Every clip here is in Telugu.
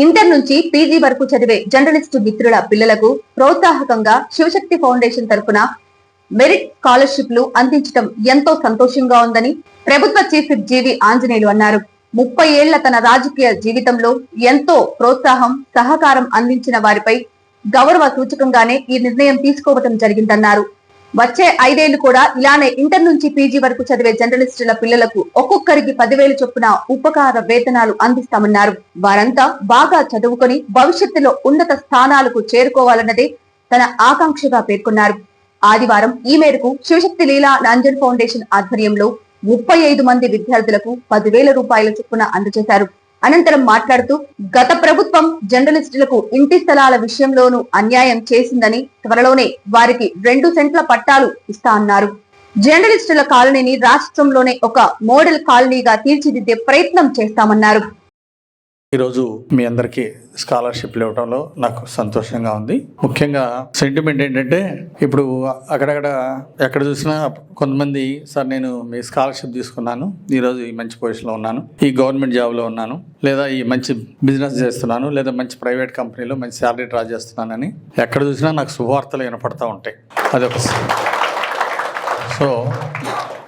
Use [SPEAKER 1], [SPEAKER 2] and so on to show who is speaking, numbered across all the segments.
[SPEAKER 1] ఇంటర్ నుంచి పీజీ వరకు చదివే జర్నలిస్టు మిత్రుల పిల్లలకు ప్రోత్సాహకంగా శివశక్తి ఫౌండేషన్ తరఫున మెరిట్ స్కాలర్షిప్లు అందించడం ఎంతో సంతోషంగా ఉందని ప్రభుత్వ చీఫ్ విప్ జీవి ఆంజనేయులు అన్నారు. 30 ఏళ్ల తన రాజకీయ జీవితంలో ఎంతో ప్రోత్సాహం, సహకారం అందించిన వారిపై గౌరవ సూచకంగానే ఈ నిర్ణయం తీసుకోవడం జరిగిందన్నారు. వచ్చే 5 ఏళ్లు కూడా ఇలానే ఇంటర్ నుంచి పీజీ వరకు చదివే జర్నలిస్టుల పిల్లలకు ఒక్కొక్కరికి 10,000 చొప్పున ఉపకార వేతనాలు అందిస్తామన్నారు. వారంతా బాగా చదువుకొని భవిష్యత్తులో ఉన్నత స్థానాలకు చేరుకోవాలన్నదే తన ఆకాంక్షగా పేర్కొన్నారు. ఆదివారం ఈ మేరకు శివశక్తి లీలా నంజన్ ఫౌండేషన్ ఆధ్వర్యంలో 35 మంది విద్యార్థులకు 10,000 రూపాయల చొప్పున అందజేశారు. అనంతరం మాట్లాడుతూ గత ప్రభుత్వం జర్నలిస్టులకు ఇంటి స్థలాల విషయంలోనూ అన్యాయం చేసిందని, త్వరలోనే వారికి 2 సెంట్ల పట్టాలు ఇస్తా అన్నారు. జర్నలిస్టుల కాలనీని రాష్ట్రంలోనే ఒక మోడల్ కాలనీగా తీర్చిదిద్దే ప్రయత్నం చేస్తామన్నారు.
[SPEAKER 2] ఈరోజు మీ అందరికీ స్కాలర్షిప్లు ఇవ్వడంలో నాకు సంతోషంగా ఉంది. ముఖ్యంగా సెంటిమెంట్ ఏంటంటే, ఇప్పుడు అక్కడక్కడ ఎక్కడ చూసినా కొంతమంది సార్ నేను మీ స్కాలర్షిప్ తీసుకున్నాను, ఈరోజు ఈ మంచి పొజిషన్లో ఉన్నాను, ఈ గవర్నమెంట్ జాబ్లో ఉన్నాను, లేదా ఈ మంచి బిజినెస్ చేస్తున్నాను, లేదా మంచి ప్రైవేట్ కంపెనీలో మంచి శాలరీ డ్రా చేస్తున్నానని ఎక్కడ చూసినా నాకు శుభవార్తలు వినపడతా ఉంటాయి. అదొక సో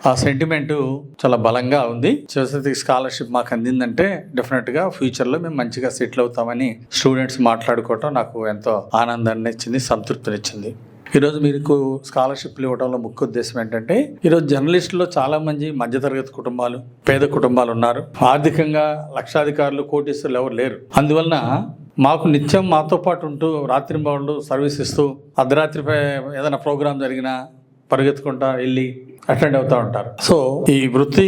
[SPEAKER 2] ఆ సెంటిమెంటు చాలా బలంగా ఉంది. శివశక్తి స్కాలర్షిప్ మాకు అందిందంటే డెఫినెట్గా ఫ్యూచర్లో మేము మంచిగా సెటిల్ అవుతామని స్టూడెంట్స్ మాట్లాడుకోవటం నాకు ఎంతో ఆనందాన్ని ఇచ్చింది, సంతృప్తినిచ్చింది. ఈరోజు మీకు స్కాలర్షిప్లు ఇవ్వడంలో ముఖ్య ఉద్దేశం ఏంటంటే, ఈరోజు జర్నలిస్టులో చాలా మంది మధ్యతరగతి కుటుంబాలు, పేద కుటుంబాలు ఉన్నారు. ఆర్థికంగా లక్షాధికారులు, కోటీశ్వరులు ఎవరు లేరు. అందువలన మాకు నిత్యం మాతో పాటు ఉంటూ రాత్రింబవళ్ళు సర్వీస్ ఇస్తూ అర్ధరాత్రి ఏదైనా ప్రోగ్రాం జరిగినా పరిగెత్తుకుంటా వెళ్ళి అటెండ్ అవుతూ ఉంటారు. సో ఈ వృత్తి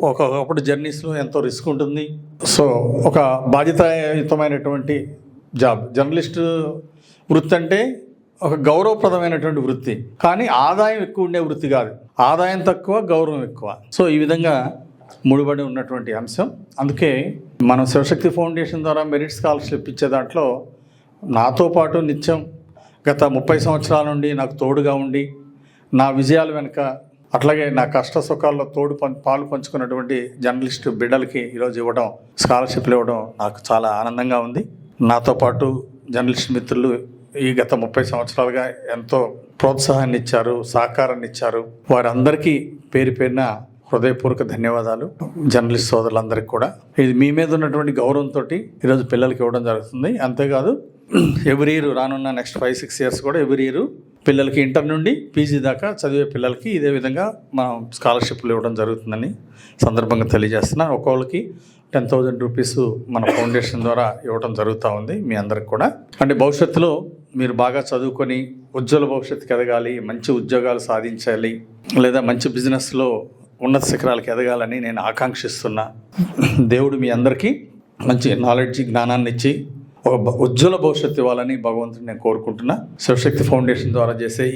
[SPEAKER 2] ఒకప్పుడు జర్నీస్లో ఎంతో రిస్క్ ఉంటుంది. సో ఒక బాధ్యతాయుతమైనటువంటి జాబ్. జర్నలిస్టు వృత్తి అంటే ఒక గౌరవప్రదమైనటువంటి వృత్తి, కానీ ఆదాయం ఎక్కువ ఉండే వృత్తి కాదు. ఆదాయం తక్కువ, గౌరవం ఎక్కువ. సో ఈ విధంగా ముడిపడి ఉన్నటువంటి అంశం. అందుకే మనం శివశక్తి ఫౌండేషన్ ద్వారా మెరిట్ స్కాలర్షిప్ ఇచ్చే దాంట్లో నాతో పాటు నిత్యం గత 30 సంవత్సరాల నుండి నాకు తోడుగా ఉండి నా విజయాల వెనుక, అట్లాగే నా కష్ట సుఖాల్లో పాలు పంచుకున్నటువంటి జర్నలిస్టు బిడ్డలకి ఈరోజు ఇవ్వడం, స్కాలర్షిప్లు ఇవ్వడం నాకు చాలా ఆనందంగా ఉంది. నాతో పాటు జర్నలిస్ట్ మిత్రులు ఈ గత 30 సంవత్సరాలుగా ఎంతో ప్రోత్సాహాన్ని ఇచ్చారు, సహకారాన్ని ఇచ్చారు. వారందరికీ పేరు పేరున హృదయపూర్వక ధన్యవాదాలు. జర్నలిస్ట్ సోదరులందరికీ కూడా ఇది మీ మీద ఉన్నటువంటి గౌరవంతో ఈరోజు పిల్లలకి ఇవ్వడం జరుగుతుంది. అంతేకాదు ఎవ్రీ ఇయర్ రానున్న నెక్స్ట్ 5-6 ఇయర్స్ కూడా ఎవ్రీ ఇయర్ పిల్లలకి ఇంటర్ నుండి పీజీ దాకా చదివే పిల్లలకి ఇదే విధంగా మనం స్కాలర్షిప్లు ఇవ్వడం జరుగుతుందని సందర్భంగా తెలియజేస్తున్నాను. ఒక్కొక్కరికి 10,000 రూపీస్ మన ఫౌండేషన్ ద్వారా ఇవ్వడం జరుగుతూ ఉంది. మీ అందరికి కూడా అంటే భవిష్యత్తులో మీరు బాగా చదువుకొని ఉజ్వల భవిష్యత్తుకి ఎదగాలి, మంచి ఉద్యోగాలు సాధించాలి, లేదా మంచి బిజినెస్లో ఉన్నత శిఖరాలకు ఎదగాలని నేను ఆకాంక్షిస్తున్నా. దేవుడు మీ అందరికీ మంచి నాలెడ్జ్, జ్ఞానాన్ని ఇచ్చి ఒక ఉజ్వల భవిష్యత్తు ఇవ్వాలని భగవంతుని నేను కోరుకుంటున్నా. శివశక్తి ఫౌండేషన్ ద్వారా చేసే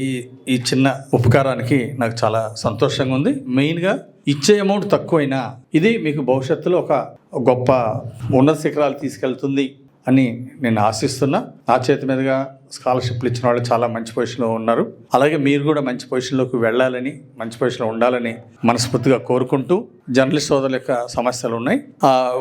[SPEAKER 2] ఈ చిన్న ఉపకారానికి నాకు చాలా సంతోషంగా ఉంది. మెయిన్గా ఇచ్చే అమౌంట్ తక్కువైనా ఇది మీకు భవిష్యత్తులో ఒక గొప్ప ఉన్నత శిఖరాలు తీసుకెళ్తుంది అని నేను ఆశిస్తున్నా. నా చేతి మీదుగా స్కాలర్షిప్లు ఇచ్చిన వాళ్ళు చాలా మంచి పొజిషన్లో ఉన్నారు. అలాగే మీరు కూడా మంచి పొజిషన్లోకి వెళ్ళాలని, మంచి పొజిషన్లో ఉండాలని మనస్ఫూర్తిగా కోరుకుంటూ, జర్నలిస్ట్ సోదరుల యొక్క సమస్యలు ఉన్నాయి.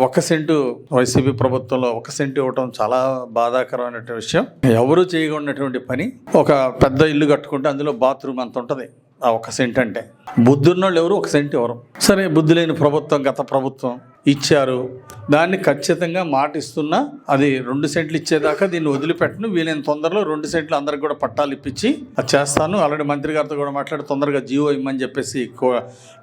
[SPEAKER 2] 1 సెంటు వైసీపీ ప్రభుత్వంలో 1 సెంటు ఇవ్వడం చాలా బాధాకరమైనటువంటి విషయం. ఎవరూ చేయకున్నటువంటి పని. ఒక పెద్ద ఇల్లు కట్టుకుంటే అందులో బాత్రూమ్ అంత ఉంటుంది. ఆ 1 సెంట్ అంటే బుద్ధున్నోళ్ళు ఎవరు 1 సెంట్ ఎవరు? సరే, బుద్ధి లేని ప్రభుత్వం, గత ప్రభుత్వం ఇచ్చారు. దాన్ని ఖచ్చితంగా మాట ఇస్తున్నా అది 2 సెంట్లు ఇచ్చేదాకా దీన్ని వదిలిపెట్టను. వీలైన తొందరలో 2 సెంట్లు అందరికి కూడా పట్టాలు ఇప్పించి అది చేస్తాను. ఆల్రెడీ మంత్రి గారితో కూడా మాట్లాడి తొందరగా జీవో ఇమ్మని చెప్పేసి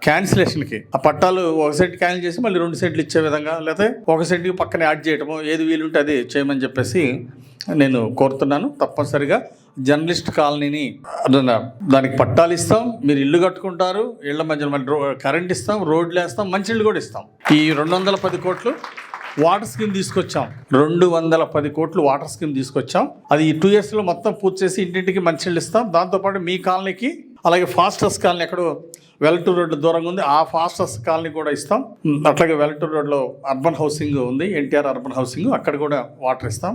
[SPEAKER 2] క్యాన్సిలేషన్కి ఆ పట్టాలు 1 సెంట్ క్యాన్సిల్ చేసి మళ్ళీ 2 సెంట్లు ఇచ్చే విధంగా, లేకపోతే 1 సెంట్కి పక్కన యాడ్ చేయటమో ఏది వీలుంటే అది చేయమని చెప్పేసి నేను కోరుతున్నాను. తప్పనిసరిగా జర్నలిస్ట్ కాలనీని దానికి పట్టాలు ఇస్తాం, మీరు ఇల్లు కట్టుకుంటారు, ఇళ్ల మధ్యలో మళ్ళీ కరెంట్ ఇస్తాం, రోడ్లు వేస్తాం, మంచి ఇల్లు కూడా ఇస్తాం. ఈ 210 కోట్లు వాటర్ స్కీమ్ తీసుకొచ్చాం. 210 కోట్లు వాటర్ స్కీమ్ తీసుకొచ్చాం. అది ఈ 2 ఇయర్స్లో మొత్తం పూర్తి చేసి ఇంటింటికి మంచినీళ్ళు ఇస్తాం. దాంతోపాటు మీ కాలనీకి, అలాగే ఫాస్టర్స్ కాలనీ ఎక్కడో వెల్లటూరు రోడ్డు దూరంగా ఉంది, ఆ ఫాస్టర్స్ కాలనీ కూడా ఇస్తాం. అట్లాగే వెల్లటూరు రోడ్లో అర్బన్ హౌసింగ్ ఉంది, ఎన్టీఆర్ అర్బన్ హౌసింగ్, అక్కడ కూడా వాటర్ ఇస్తాం.